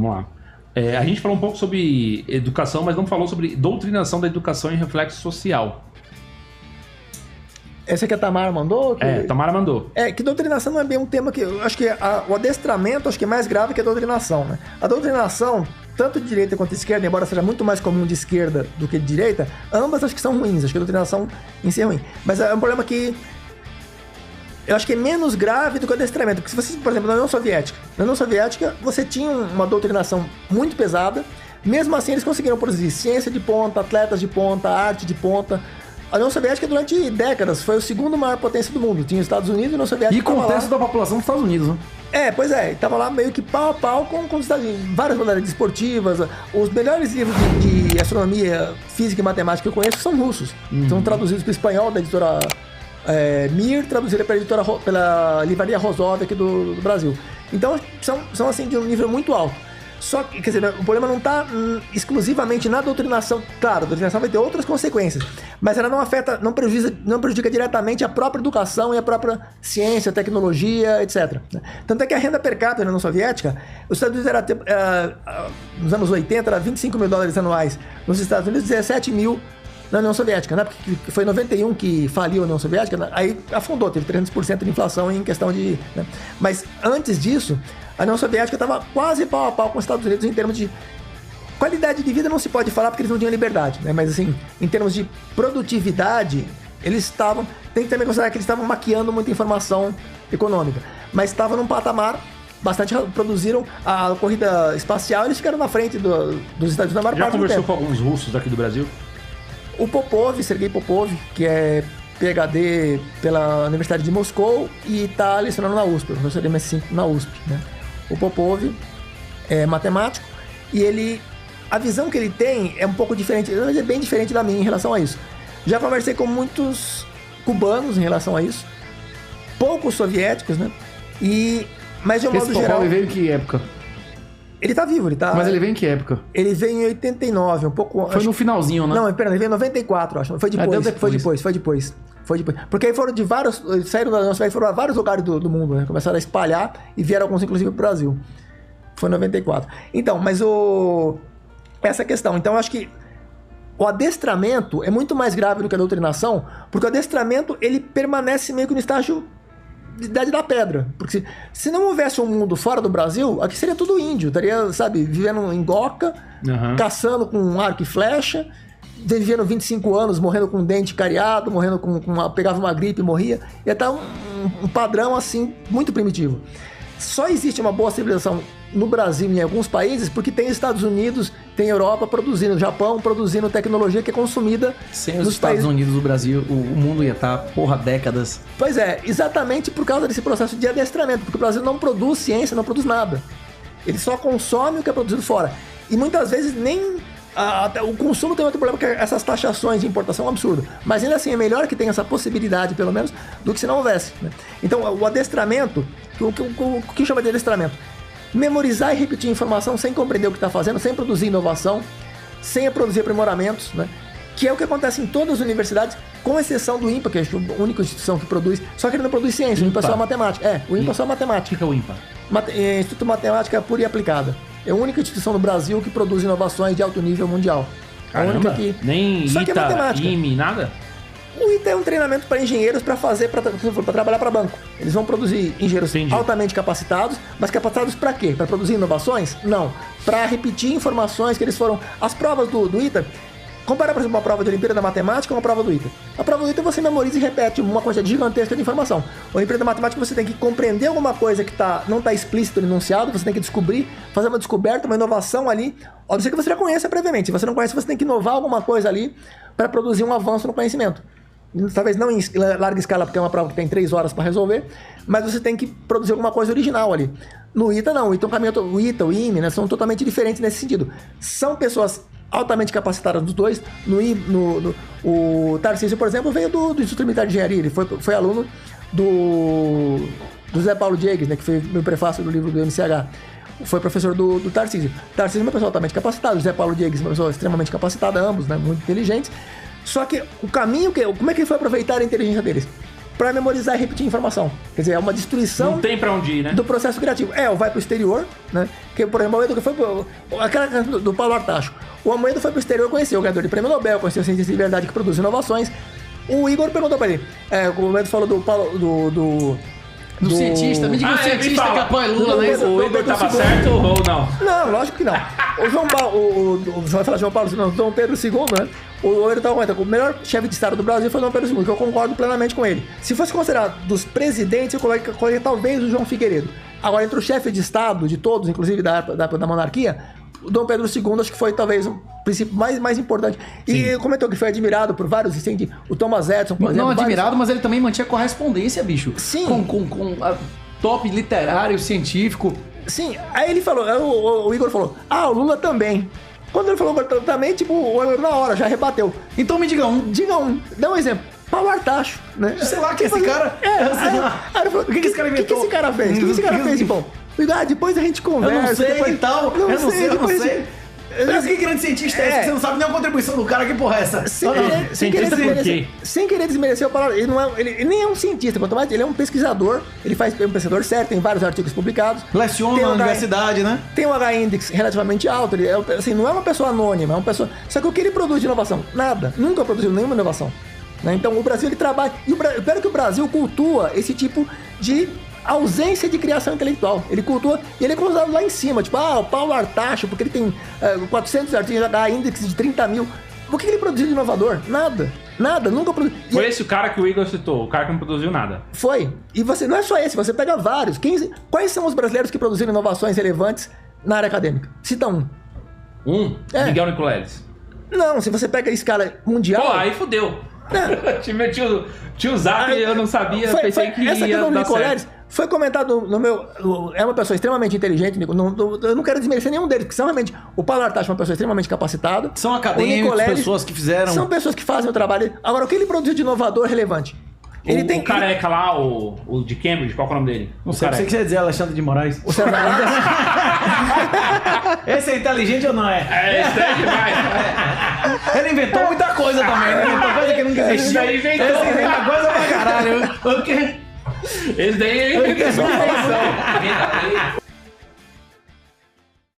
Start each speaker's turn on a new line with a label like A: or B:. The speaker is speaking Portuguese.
A: Vamos lá. A gente falou um pouco sobre educação, mas não falou sobre doutrinação da educação e reflexo social.
B: Essa que a Tamara mandou?
A: Tamara mandou.
B: Que doutrinação não é bem um tema que... Eu acho que o adestramento acho que é mais grave que a doutrinação, né? A doutrinação, tanto de direita quanto de esquerda, embora seja muito mais comum de esquerda do que de direita, ambas acho que são ruins. Acho que a doutrinação em si é ruim. Mas é um problema que... Eu acho que é menos grave do que o adestramento. Porque se você, por exemplo, na União Soviética, você tinha uma doutrinação muito pesada. Mesmo assim, eles conseguiram produzir ciência de ponta, atletas de ponta, arte de ponta. A União Soviética, durante décadas, foi o segundo maior potência do mundo. Tinha os Estados Unidos e a União Soviética.
C: E com o terço da população dos Estados Unidos, né?
B: Pois é. Estava lá meio que pau a pau com os Estados Unidos. Várias modalidades esportivas. Os melhores livros de astronomia, física e matemática que eu conheço são russos. São traduzidos para o espanhol da editora Mir, traduzida pela livraria Rosov aqui do Brasil. Então, são assim, de um nível muito alto. Só que, quer dizer, o problema não está exclusivamente na doutrinação. Claro, a doutrinação vai ter outras consequências, mas ela não prejudica diretamente a própria educação e a própria ciência, tecnologia, etc. Tanto é que a renda per capita na União Soviética, os Estados Unidos nos anos 80 era $25.000 anuais, nos Estados Unidos 17 mil na União Soviética, né? Porque foi em 91 que faliu a União Soviética, né? Aí afundou, teve 300% de inflação em questão de... Né? Mas antes disso, a União Soviética estava quase pau a pau com os Estados Unidos em termos de... Qualidade de vida não se pode falar porque eles não tinham liberdade, né? Mas assim, em termos de produtividade, eles estavam... Tem que também considerar que eles estavam maquiando muita informação econômica, mas estavam num patamar bastante... Produziram a corrida espacial, eles ficaram na frente dos Estados Unidos na maior parte do tempo.
A: Já conversou com alguns russos daqui do Brasil?
B: O Popov, Sergei Popov, que é PhD pela Universidade de Moscou e está lecionando na USP, professor de MS5 na USP, né? O Popov é matemático e a visão que ele tem é um pouco diferente, é bem diferente da minha em relação a isso. Já conversei com muitos cubanos em relação a isso, poucos soviéticos, né? Mas de um modo geral...
C: Ele veio em que época?
B: Ele tá vivo,
C: Mas ele veio em que época?
B: Ele veio em 89, um pouco...
C: Foi no finalzinho, né?
B: Não, pera, ele veio em 94, acho. Foi depois. Porque aí foram de vários... Saíram da União Soviética, foram a vários lugares do mundo, né? Começaram a espalhar e vieram alguns, inclusive, pro Brasil. Foi em 94. Então, mas essa questão. Então, eu acho que o adestramento é muito mais grave do que a doutrinação, porque o adestramento, ele permanece meio que no estágio... de idade da pedra, porque se não houvesse um mundo fora do Brasil, aqui seria tudo índio, estaria, sabe, vivendo em Goca, caçando com arco e flecha, vivendo 25 anos, morrendo com dente cariado, morrendo pegava uma gripe e morria, ia estar um padrão assim, muito primitivo. Só existe uma boa civilização no Brasil e em alguns países porque tem Estados Unidos, tem Europa produzindo, Japão produzindo tecnologia que é consumida
C: sem os Estados Unidos, o Brasil, o mundo ia estar, décadas.
B: Pois é, exatamente por causa desse processo de adestramento, porque o Brasil não produz ciência, não produz nada. Ele só consome o que é produzido fora. E muitas vezes nem... o consumo tem outro problema, que é essas taxações de importação é um absurdo. Mas ainda assim é melhor que tenha essa possibilidade, pelo menos, do que se não houvesse, né? Então o adestramento, o que chama de adestramento? Memorizar e repetir informação sem compreender o que está fazendo, sem produzir inovação, sem produzir aprimoramentos, né? Que é o que acontece em todas as universidades, com exceção do INPA, que é a única instituição que produz, só que ele não produz ciência, o INPA é só matemática. O INPA é só matemática.
A: O que é o INPA?
B: Instituto de Matemática Pura e Aplicada. É a única instituição no Brasil que produz inovações de alto nível mundial.
A: Caramba,
B: a única que...
A: Nem
B: só que é matemática.
A: IME, nada?
B: O ITA é um treinamento para engenheiros para trabalhar para banco. Eles vão produzir engenheiros altamente capacitados, mas capacitados para quê? Para produzir inovações? Não. Para repetir informações que eles foram... As provas do ITA... Compara, por exemplo, uma prova de Olimpíada da Matemática com uma prova do ITA. A prova do ITA você memoriza e repete uma quantidade gigantesca de informação. A Olimpíada da Matemática você tem que compreender alguma coisa que não está explícito no enunciado, você tem que descobrir, fazer uma descoberta, uma inovação ali, a não ser que você já conheça previamente. Se você não conhece, você tem que inovar alguma coisa ali para produzir um avanço no conhecimento. Talvez não em larga escala, porque é uma prova que tem 3 horas para resolver, mas você tem que produzir alguma coisa original ali. No ITA não, o ITA, o IME, né, são totalmente diferentes nesse sentido. São pessoas altamente capacitadas dos dois. O Tarcísio, por exemplo, veio do Instituto Militar de Engenharia, ele foi aluno do José Paulo Diegues, né, que foi meu prefácio do livro do MCH. Foi professor do Tarcísio. Tarcísio é uma pessoa altamente capacitada, José Paulo Diegues é uma pessoa extremamente capacitada, ambos, né, muito inteligentes. Só que o caminho, como é que ele foi aproveitar a inteligência deles? pra memorizar e repetir informação. Quer dizer, é uma destruição...
A: Não tem pra onde ir, né?
B: Do processo criativo. Ou vai pro exterior, né? Que, por exemplo, o Amoedo foi pro... Aquela do Paulo Artacho. O Amoedo foi pro exterior, conheceu o ganhador de prêmio Nobel, conheceu o cientista de verdade que produz inovações. O Igor perguntou pra ele. O Amoedo falou do Paulo...
C: Do cientista, me diga o cientista que apoia Lula, né?
A: O Igor tava certo ou não?
B: Não, lógico que não. O João Paulo, você vai falar João Paulo, não, Dom Pedro II, né? O ele tava comentando, o melhor chefe de Estado do Brasil foi Dom Pedro II, que eu concordo plenamente com ele. Se fosse considerado dos presidentes, eu colocaria talvez o João Figueiredo. Agora, entre o chefe de Estado, de todos, inclusive da monarquia, o Dom Pedro II acho que foi talvez o princípio mais importante. E ele comentou que foi admirado por vários, assim, o Thomas Edison, por exemplo.
C: Não admirado, mas ele também mantinha correspondência, bicho.
B: Sim.
C: Com top literário, científico.
B: Sim, aí ele falou, o Igor falou, o Lula também. Quando ele falou também, tipo, o Igor na hora já rebateu.
C: Então me diga um.
B: Diga um, dá um exemplo. Paulo Artacho, né?
C: Sei lá que esse cara...
B: Aí ele falou, o que esse cara inventou? O que esse cara fez? O que esse cara fez de bom? Depois a gente conversa.
C: Eu não sei
B: depois...
C: e tal. Eu não sei. Mas que grande cientista é esse? Que você não sabe nem a contribuição do cara, que porra é essa?
B: Sem querer desmerecer o Paulo. Ele nem é um cientista, quanto mais ele é um pesquisador. Ele é um pesquisador certo, tem vários artigos publicados.
C: Leciona na universidade, né?
B: Tem um H-index relativamente alto. Ele assim, não é uma pessoa anônima, é uma pessoa... Só que o que ele produz de inovação? Nada. Nunca produziu nenhuma inovação. Né? Então o Brasil, ele trabalha... E espero que o Brasil cultua esse tipo de ausência de criação intelectual. Ele cultua, e ele é considerado lá em cima, tipo, o Paulo Artacho, porque ele tem 400 artigos, índice de 30 mil. O que ele produziu de inovador? Nada, nunca produziu.
A: Foi esse o cara que o Igor citou, o cara que não produziu nada.
B: Foi. E você não é só esse, você pega vários. Quais são os brasileiros que produziram inovações relevantes na área acadêmica? Cita um.
A: Miguel Nicoleles.
B: Não, se você pega a escala mundial...
A: Pô, aí fudeu. Tio Zap, eu não sabia, pensei que
B: essa
A: ia dar
B: Nicoleles
A: certo.
B: foi comentado no meu... É uma pessoa extremamente inteligente, eu não quero desmerecer nenhum deles, porque são realmente... O Paulo Artacho é uma pessoa extremamente capacitada.
C: São acadêmicos, pessoas que fizeram...
B: São pessoas que fazem o trabalho. Agora, o que ele produziu de inovador relevante?
A: O careca lá, o de Cambridge, qual é o nome dele?
C: Não sei, você quiser dizer Alexandre de Moraes.
B: O César
C: Esse é inteligente ou não é?
A: Esse é demais.
C: Ele inventou muita coisa também, né? Inventou coisa que nunca existiu.
A: Esse daí inventou.
C: Esse inventa coisa pra caralho. O quê?
A: Esse daí é invenção.